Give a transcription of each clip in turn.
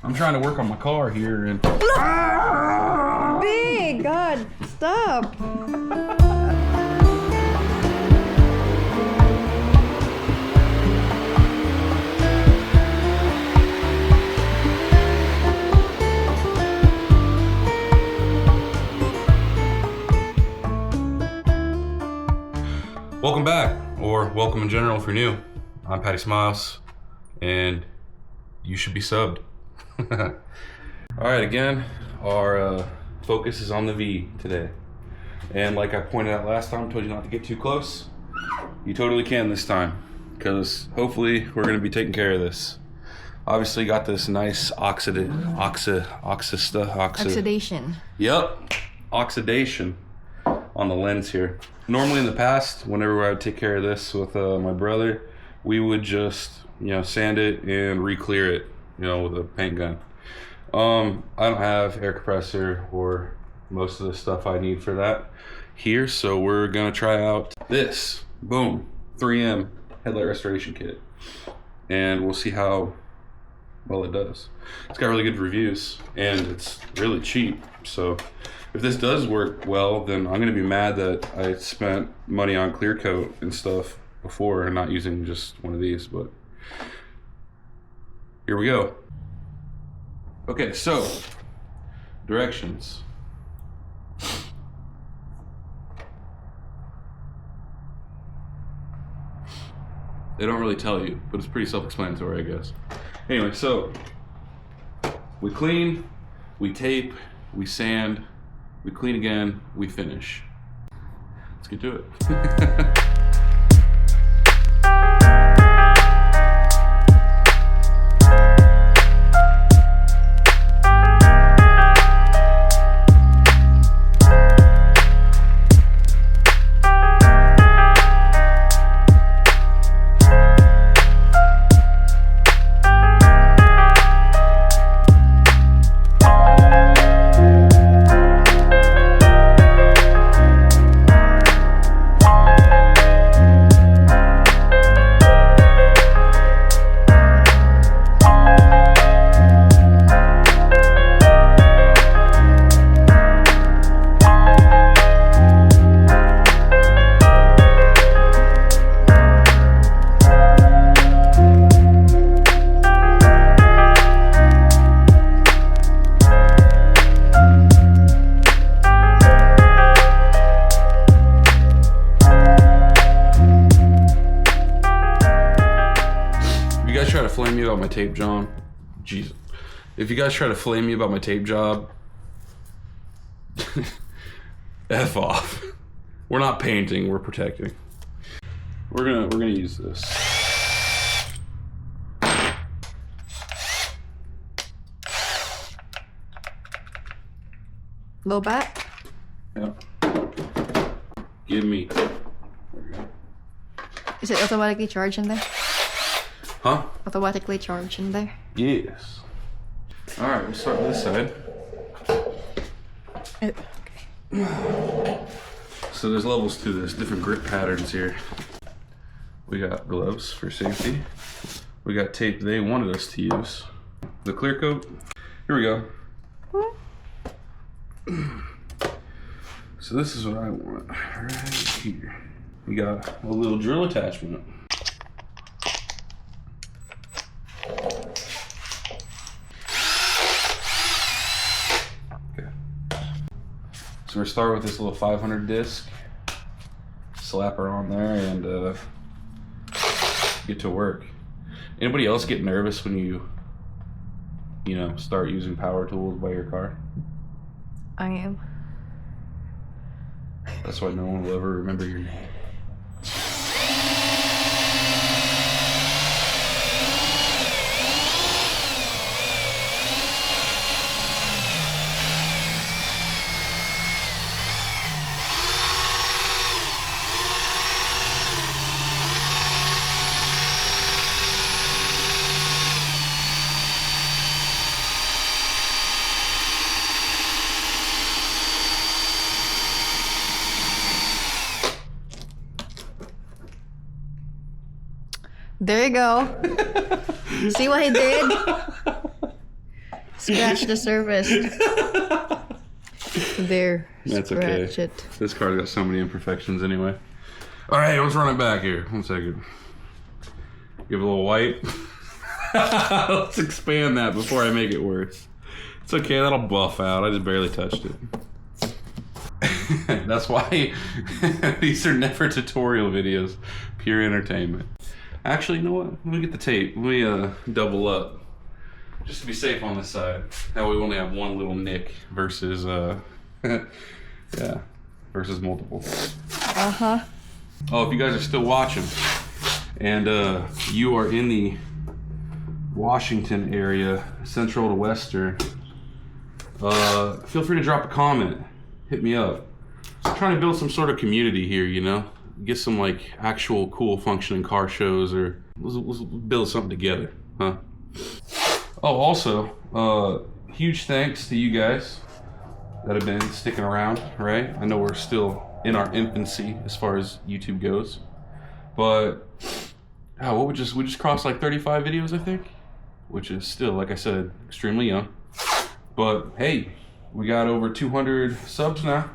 I'm trying to work on my car here and... Big God, stop. Welcome back, or welcome in general if you're new. I'm Patty Smiles, and you should be subbed. Alright, again, our focus is on the V today. And like I pointed out last time, told you not to get too close. You totally can this time, because hopefully we're going to be taking care of this. Obviously got this nice oxidation. Yep, oxidation on the lens here. Normally in the past, whenever I would take care of this with my brother, we would just, sand it and re-clear it, with a paint gun. I don't have air compressor or most of the stuff I need for that here, so we're gonna try out this, boom, 3M headlight restoration kit. And we'll see how well it does. It's got really good reviews and it's really cheap, so if this does work well, then I'm gonna be mad that I spent money on clear coat and stuff before and not using just one of these, but here we go. Okay, so directions. They don't really tell you, but it's pretty self-explanatory, I guess. Anyway, so we clean, we tape, we sand, we clean again, we finish. Let's get to it. Flame me about my tape job, Jesus. If you guys try to flame me about my tape job, F off. We're not painting, we're protecting. We're gonna use this. Low back? Yep. Give me. There we go. Is it automatically charged in there? Huh? Automatically charged in there? Yes. Alright, we'll start with this side. Okay. So there's levels to this, different grip patterns here. We got gloves for safety. We got tape they wanted us to use. The clear coat. Here we go. So this is what I want right here. We got a little drill attachment. So we're starting with this little 500 disc, slap her on there, and get to work. Anybody else get nervous when you start using power tools by your car? I am. That's why no one will ever remember your name. There you go. See what I did? Scratch the surface. There. That's Scratch okay. it. This card's got so many imperfections anyway. All right, let's run it back here. 1 second. Give it a little white. Let's expand that before I make it worse. It's okay, that'll buff out. I just barely touched it. That's why these are never tutorial videos. Pure entertainment. Actually, you know what? Let me get the tape. Let me double up. Just to be safe on this side. That way we only have one little nick versus, yeah, versus multiple. Uh-huh. Oh, if you guys are still watching and you are in the Washington area, central to western, feel free to drop a comment. Hit me up. I'm trying to build some sort of community here, you know? Get some like actual cool functioning car shows, or let's build something together, huh? Oh, also, huge thanks to you guys that have been sticking around, right? I know we're still in our infancy as far as YouTube goes, but we just crossed like 35 videos, I think, which is still, like I said, extremely young. But hey, we got over 200 subs now.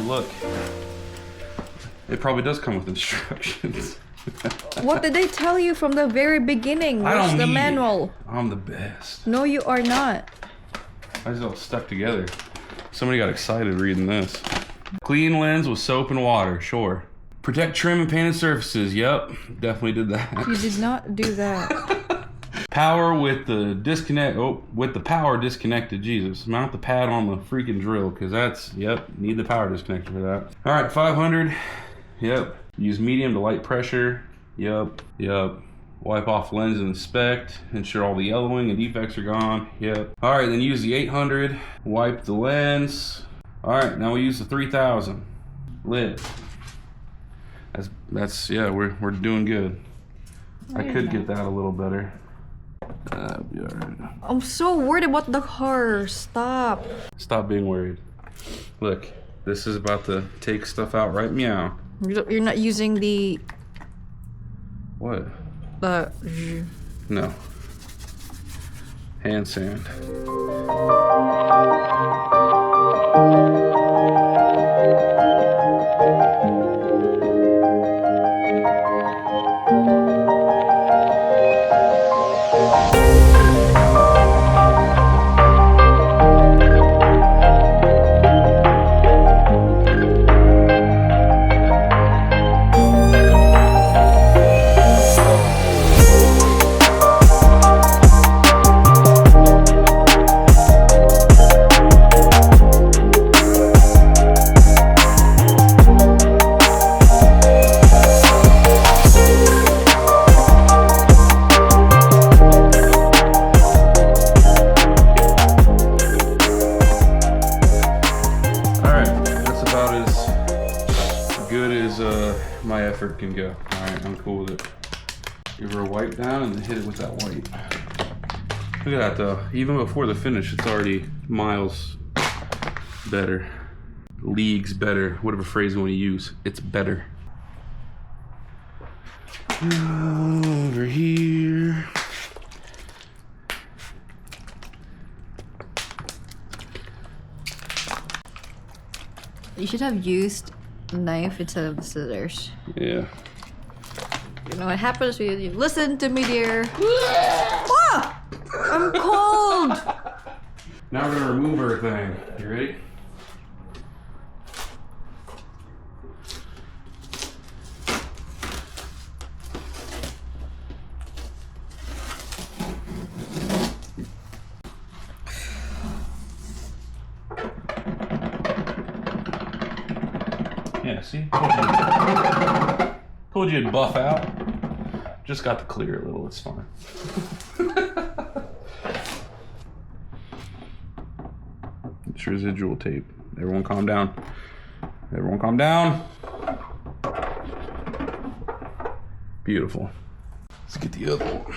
Look, it probably does come with instructions. What did they tell you from the very beginning? I don't Where's the need manual? it. I'm the best. No, you are not. Why is it all stuck together? Somebody got excited reading this. Clean lens with soap and water, sure. Protect trim and painted surfaces, yep, definitely did that. You did not do that. Power with the disconnect, with the power disconnected, Jesus. Mount the pad on the freaking drill, because that's, yep, need the power disconnected for that. All right, 500, yep. Use medium to light pressure, yep. Wipe off lens and inspect, ensure all the yellowing and defects are gone, yep. All right, then use the 800, wipe the lens. All right, now we use the 3000, lit. That's yeah, we're doing good. I could get that a little better. That'd be all right. I'm so worried about the car. Stop. Stop being worried. Look, this is about to take stuff out right meow. You're not using the... What? No. Hand sand. My effort can go. All right, I'm cool with it. Give her a wipe down and then hit it with that white. Look at that though. Even before the finish, it's already miles better. Leagues better. Whatever phrase you want to use. It's better. Over here. You should have used a knife instead of the scissors. Yeah. You know what happens when you listen to me, dear. Ah! I'm cold! Now we're gonna remove everything. You ready? Yeah, see? Told you it'd buff out. Just got to clear a little, it's fine. It's residual tape. Everyone calm down. Everyone calm down. Beautiful. Let's get the other one.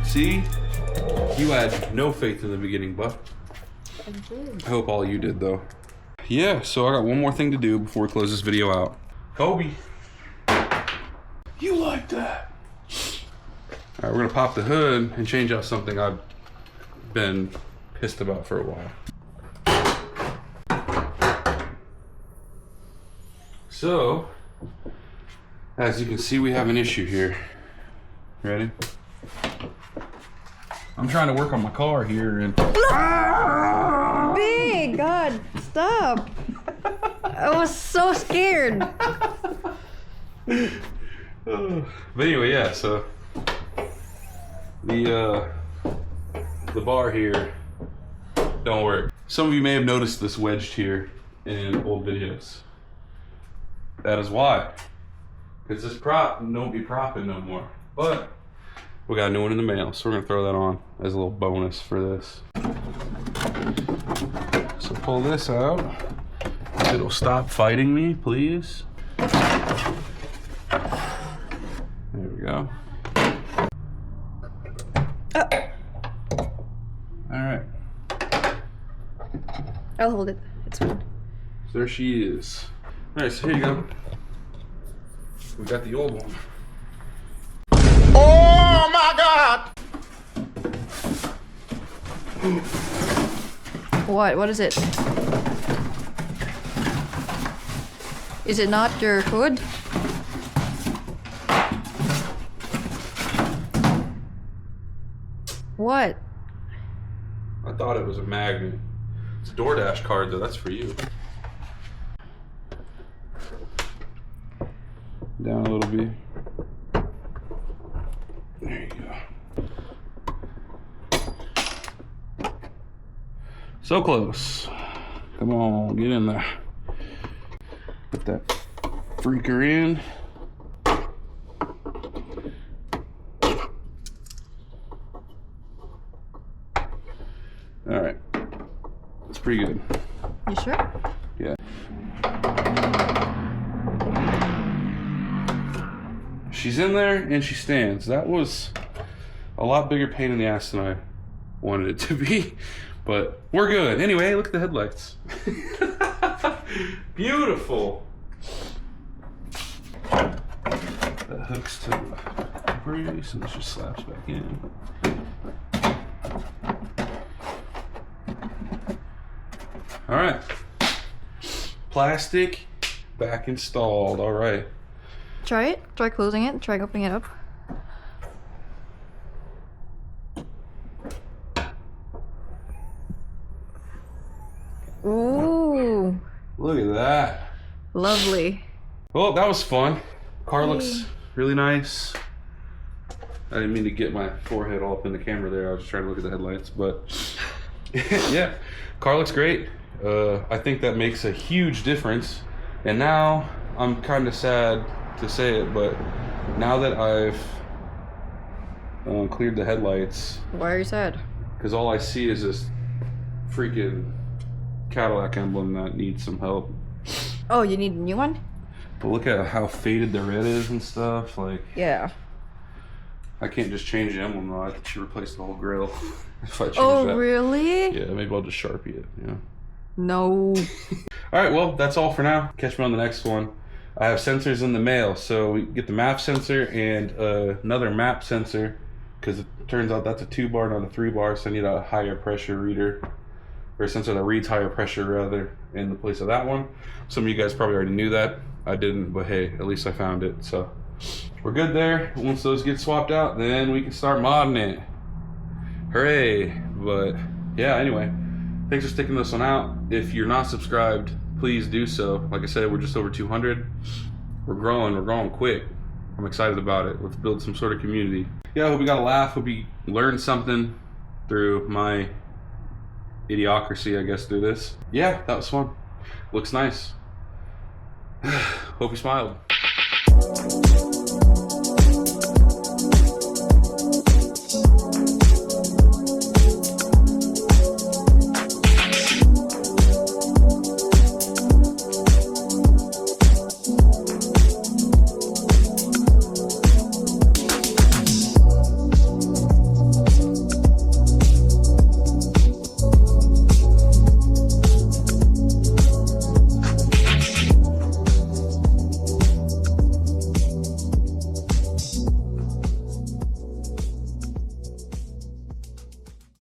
See? You had no faith in the beginning, Buff. I did. I hope all you did, though. Yeah, so I got one more thing to do before we close this video out. Kobe. You like that? All right, we're gonna pop the hood and change out something I've been pissed about for a while. So, as you can see, we have an issue here. Ready? I'm trying to work on my car here and... Big God, stop. I was so scared. But anyway, yeah, so the bar here don't work. Some of you may have noticed this wedged here in old videos. That is why. Because this prop don't be propping no more. But we got a new one in the mail, so we're gonna throw that on as a little bonus for this. So pull this out. It'll stop fighting me, please. There we go. All right. I'll hold it. It's fine. So there she is. All right, so here you go. We got the old one. Oh my God! What? What is it? Is it not your hood? What? I thought it was a magnet. It's a DoorDash card, though. That's for you. Down a little bit. There you go. So close. Come on, get in there. Put that freaker in. All right. That's pretty good. You sure? Yeah. She's in there and she stands. That was a lot bigger pain in the ass than I wanted it to be, but we're good. Anyway, look at the headlights. Beautiful. That hooks to the brace and this just slaps back in. All right. Plastic back installed. All right. Try it. Try closing it. Try opening it up. Ooh. Look at that. Lovely. Well, that was fun. Car looks really nice. I didn't mean to get my forehead all up in the camera there. I was just trying to look at the headlights, but yeah, car looks great. I think that makes a huge difference. And now I'm kind of sad to say it, but now that I've cleared the headlights. Why are you sad? Because all I see is this freaking Cadillac emblem that needs some help. Oh, you need a new one? But look at how faded the red is and stuff. Like, Yeah. I can't just change the emblem though. I should replace the whole grill if I change that. Oh, really? Yeah, maybe I'll just Sharpie it. Yeah. No. All right, well, that's all for now. Catch me on the next one. I have sensors in the mail, so we get the map sensor and another map sensor, because it turns out that's a 2-bar, not a 3-bar, so I need a higher pressure reader, or a sensor that reads higher pressure rather, in the place of that one. Some of you guys probably already knew that. I didn't, but hey, at least I found it. So we're good there. Once those get swapped out, then we can start modding it. Hooray! But yeah, anyway, thanks for sticking this one out. If you're not subscribed, please do so. Like I said, we're just over 200. We're growing quick. I'm excited about it. Let's build some sort of community. Yeah, I hope you got a laugh. Hope you learned something through my idiocracy, I guess, through this. Yeah, that was fun. Looks nice. Hope you smiled.